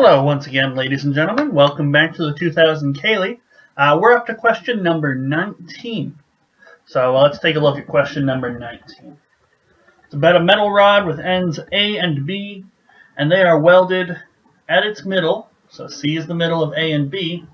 Hello once again, ladies and gentlemen. Welcome back to the 2000 Cayley. We're up to question number 19. So let's take a look at question number 19. It's about a metal rod with ends A and B, and they are welded at its middle, so C is the middle of A and B,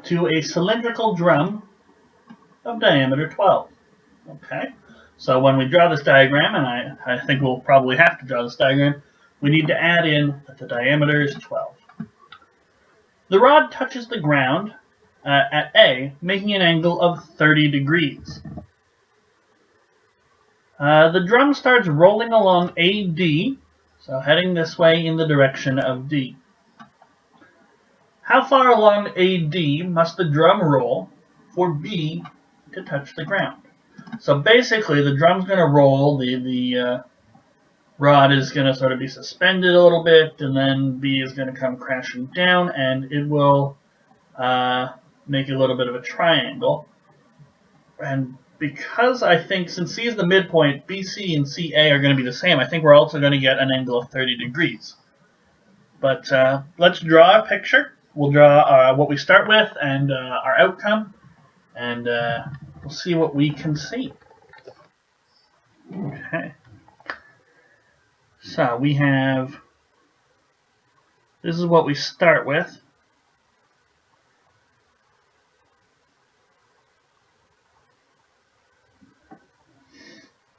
to a cylindrical drum of diameter 12. Okay, so when we draw this diagram, and I think we'll probably have to draw this diagram, we need to add in that the diameter is 12. The rod touches the ground at A, making an angle of 30 degrees. The drum starts rolling along AD, so heading this way in the direction of D. How far along AD must the drum roll for B to touch the ground? So basically, the drum's going to roll, the rod is going to sort of be suspended a little bit, and then B is going to come crashing down, and it will make a little bit of a triangle. And because I think, since C is the midpoint, BC and CA are going to be the same, I think we're also going to get an angle of 30 degrees. But let's draw a picture. We'll draw what we start with and our outcome, and we'll see what we can see. Okay. So we have, this is what we start with.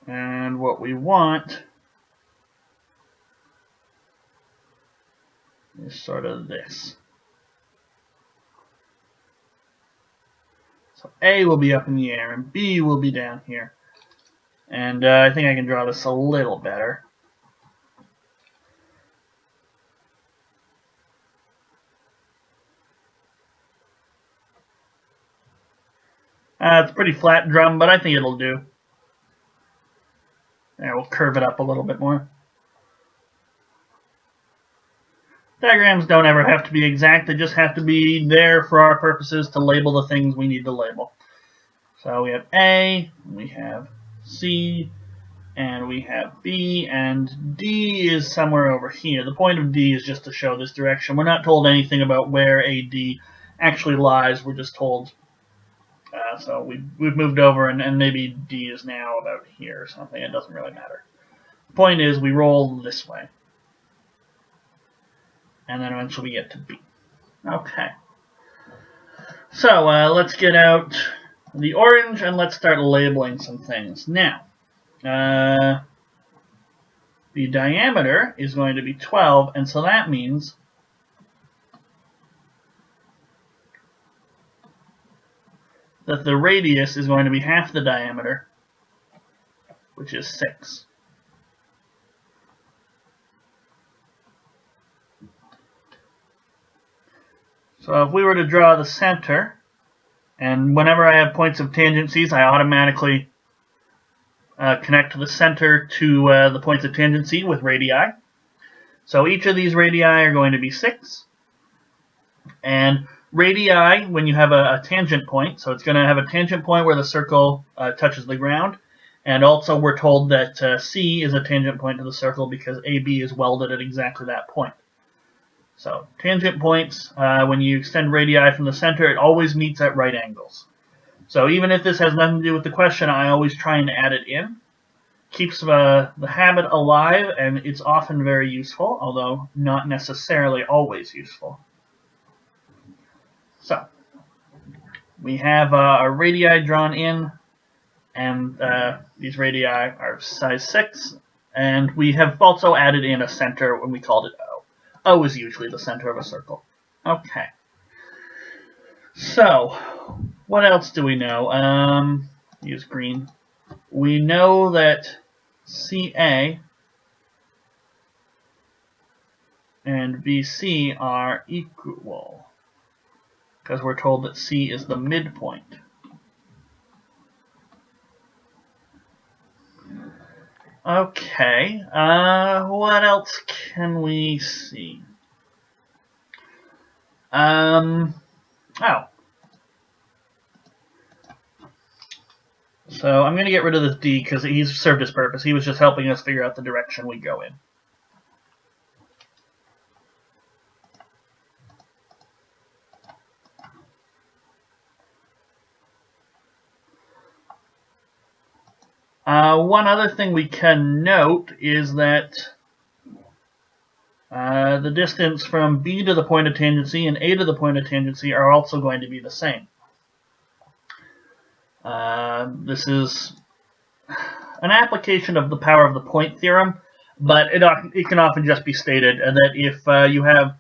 And what we want is sort of this. So A will be up in the air and B will be down here. And I think I can draw this a little better. It's a pretty flat drum, but I think it'll do. There, we'll curve it up a little bit more. Diagrams don't ever have to be exact. They just have to be there for our purposes to label the things we need to label. So we have A, we have C, and we have B, and D is somewhere over here. The point of D is just to show this direction. We're not told anything about where AD actually lies. We're just told, so we've moved over, and maybe D is now about here or something. It doesn't really matter. The point is we roll this way. And then eventually we get to B. Okay. So let's get out the orange and let's start labeling some things. Now, the diameter is going to be 12, and so that means that the radius is going to be half the diameter, which is 6. So if we were to draw the center, and whenever I have points of tangencies, I automatically connect the center to the points of tangency with radii. So each of these radii are going to be 6. And radii, when you have a tangent point, so it's going to have a tangent point where the circle touches the ground. And also we're told that C is a tangent point to the circle because AB is welded at exactly that point. So tangent points, when you extend radii from the center, it always meets at right angles. So even if this has nothing to do with the question, I always try and add it in. Keeps the habit alive, and it's often very useful, although not necessarily always useful. So we have our radii drawn in, and these radii are size 6, and we have also added in a center when we called it O. O is usually the center of a circle. Okay. So, what else do we know? Use green. We know that CA and BC are equal, because we're told that C is the midpoint. Okay, what else can we see? So I'm going to get rid of this D because he's served his purpose. He was just helping us figure out the direction we go in. One other thing we can note is that the distance from B to the point of tangency and A to the point of tangency are also going to be the same. This is an application of the power of the point theorem, but it can often just be stated that if you have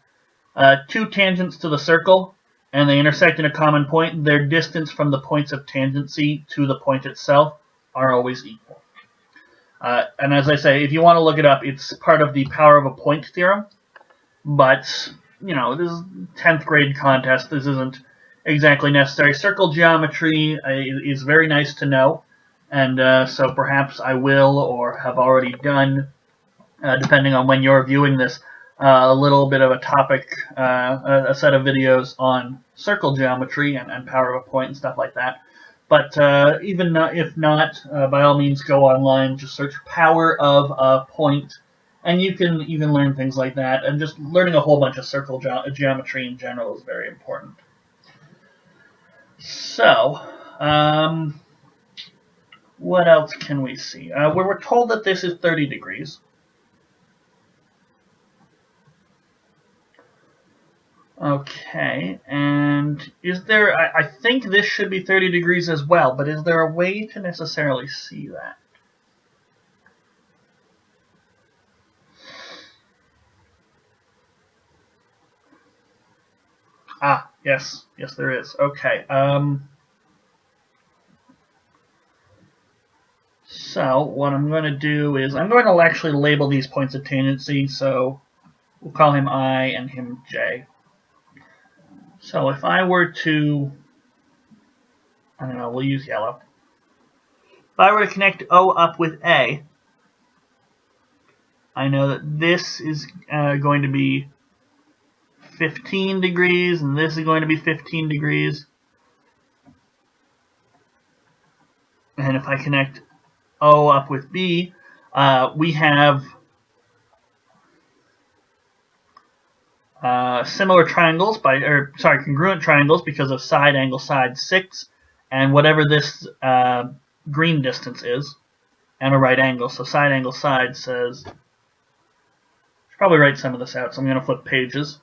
two tangents to the circle and they intersect in a common point, their distance from the points of tangency to the point itself are always equal. And as I say, if you want to look it up, it's part of the power of a point theorem. But, you know, this is 10th grade contest. This isn't exactly necessary. Circle geometry is very nice to know. And so perhaps I will or have already done, depending on when you're viewing this, a little bit of a topic, a set of videos on circle geometry and power of a point and stuff like that. But even if not, by all means go online, just search power of a point, and you can even learn things like that. And just learning a whole bunch of circle geometry in general is very important. So, what else can we see? We're told that this is 30 degrees. Okay, and is there, I think this should be 30 degrees as well, but is there a way to necessarily see that? Ah, yes, there is. Okay, so what I'm going to do is I'm going to actually label these points of tangency, so we'll call him I and him J. So if I were to, I don't know, we'll use yellow. If I were to connect O up with A, I know that this is going to be 15 degrees, and this is going to be 15 degrees. And if I connect O up with B, we have similar triangles, congruent triangles because of side angle side 6, and whatever this green distance is, and a right angle. So side angle side says, I should probably write some of this out, so I'm going to flip pages.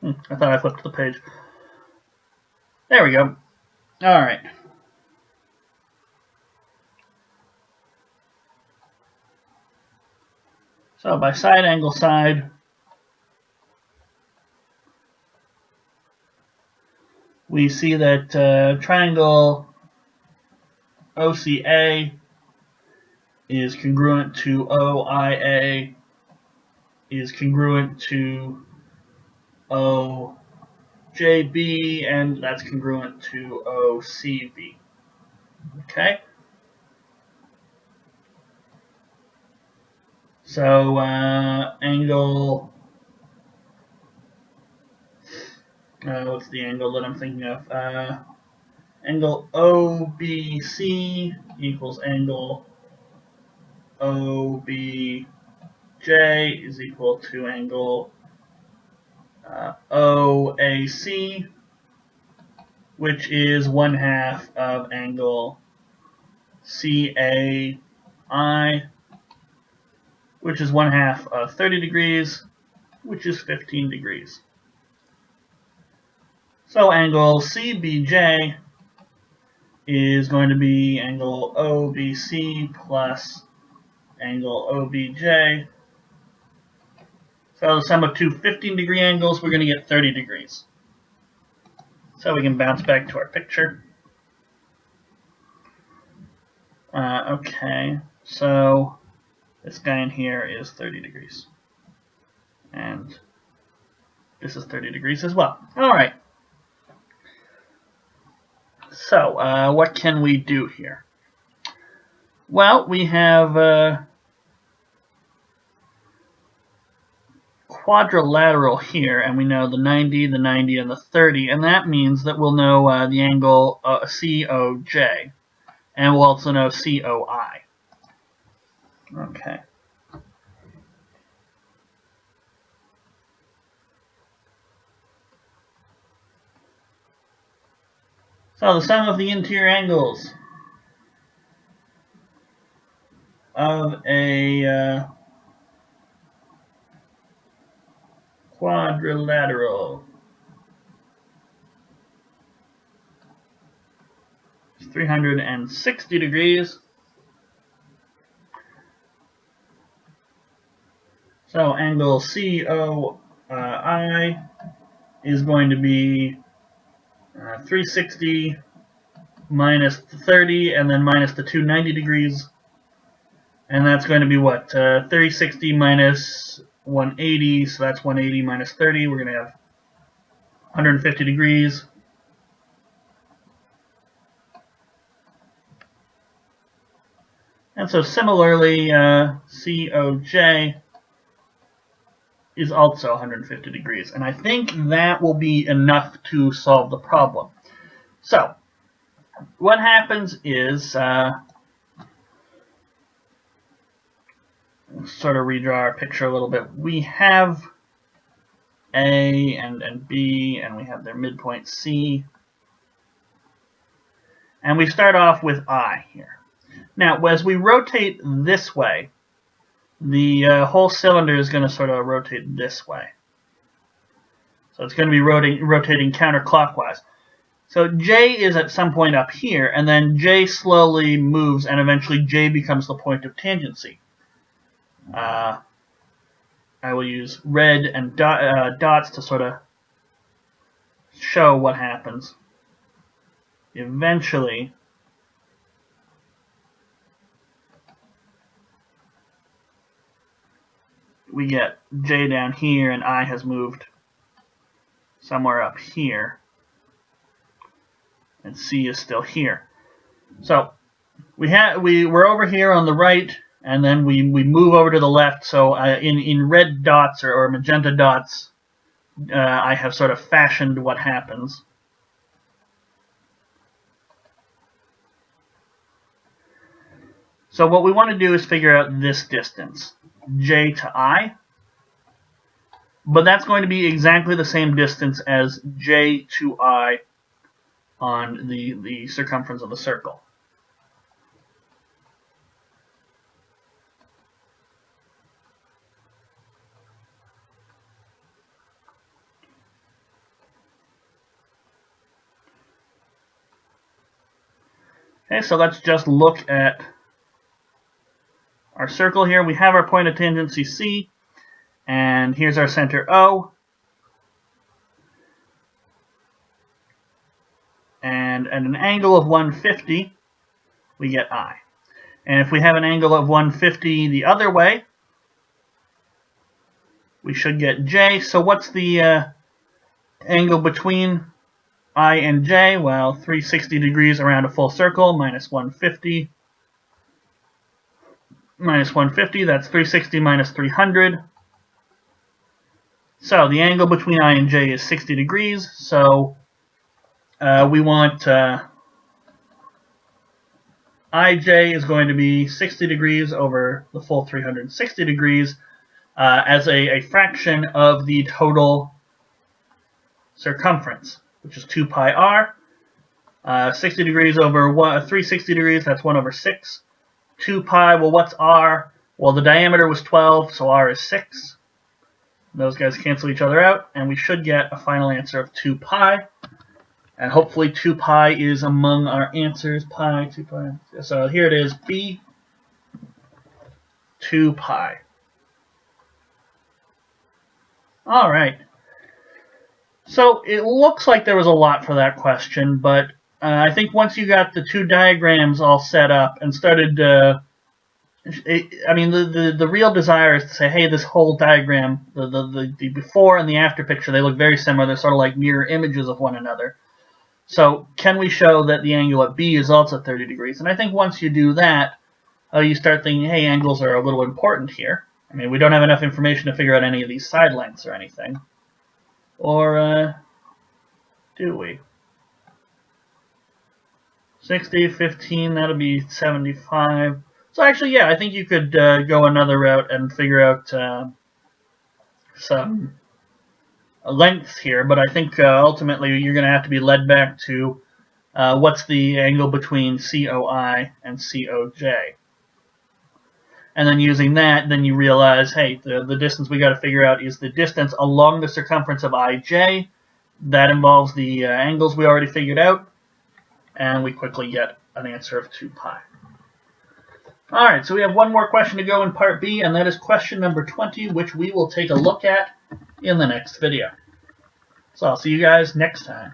I thought I flipped the page. There we go. All right. So by side angle side, we see that triangle OCA is congruent to OIA, is congruent to OJB, and that's congruent to OCB. Okay? So angle, what's the angle that I'm thinking of? Angle OBC equals angle OBJ is equal to angle OAC, which is 1/2 of angle CAI, which is 1/2 of 30 degrees, which is 15 degrees. So angle CBJ is going to be angle OBC plus angle OBJ. So the sum of two 15-degree angles, we're going to get 30 degrees. So we can bounce back to our picture. Okay, so this guy in here is 30 degrees. And this is 30 degrees as well. All right. So what can we do here? Well, we have quadrilateral here, and we know the 90, the 90, and the 30, and that means that we'll know the angle COJ, and we'll also know COI. Okay. So the sum of the interior angles of a quadrilateral is 360 degrees. So angle COI is going to be 360 minus 30 and then minus the 290 degrees. And that's going to be what? 360 minus 180, so that's 180 minus 30. We're going to have 150 degrees. And so similarly, COJ is also 150 degrees. And I think that will be enough to solve the problem. So what happens is, sort of redraw our picture a little bit. We have A and B, and we have their midpoint C. And we start off with I here. Now, as we rotate this way, the whole cylinder is going to sort of rotate this way. So it's going to be rotating counterclockwise. So J is at some point up here, and then J slowly moves, and eventually J becomes the point of tangency. I will use red and dots to sort of show what happens. Eventually, we get J down here, and I has moved somewhere up here, and C is still here. So we're over here on the right, and then we move over to the left. So in red dots or magenta dots, I have sort of fashioned what happens. So what we want to do is figure out this distance, J to I. But that's going to be exactly the same distance as J to I on the circumference of the circle. Okay, so let's just look at our circle here. We have our point of tangency C, and here's our center O. And at an angle of 150, we get I. And if we have an angle of 150 the other way, we should get J. So what's the angle between I and J? Well, 360 degrees around a full circle, minus 150. Minus 150, that's 360 minus 300. So the angle between I and J is 60 degrees. So we want IJ is going to be 60 degrees over the full 360 degrees as a fraction of the total circumference, which is 2 pi r. 60 degrees over 360 degrees, that's 1 over 6. 2 pi, well, what's r? Well, the diameter was 12, so r is 6. Those guys cancel each other out, and we should get a final answer of 2 pi. And hopefully 2 pi is among our answers. Pi, 2 pi. So here it is, B, 2 pi. All right. So it looks like there was a lot for that question, but I think once you got the two diagrams all set up and started, I mean, the real desire is to say, hey, this whole diagram, the before and the after picture, they look very similar. They're sort of like mirror images of one another. So can we show that the angle at B is also 30 degrees? And I think once you do that, you start thinking, hey, angles are a little important here. I mean, we don't have enough information to figure out any of these side lengths or anything. Or do we? 60, 15, that'll be 75. So actually, yeah, I think you could go another route and figure out some lengths here, but I think ultimately you're going to have to be led back to what's the angle between COI and COJ? And then using that, then you realize, hey, the distance we got to figure out is the distance along the circumference of IJ. That involves the angles we already figured out, and we quickly get an answer of 2 pi. All right, so we have one more question to go in part B, and that is question number 20, which we will take a look at in the next video. So I'll see you guys next time.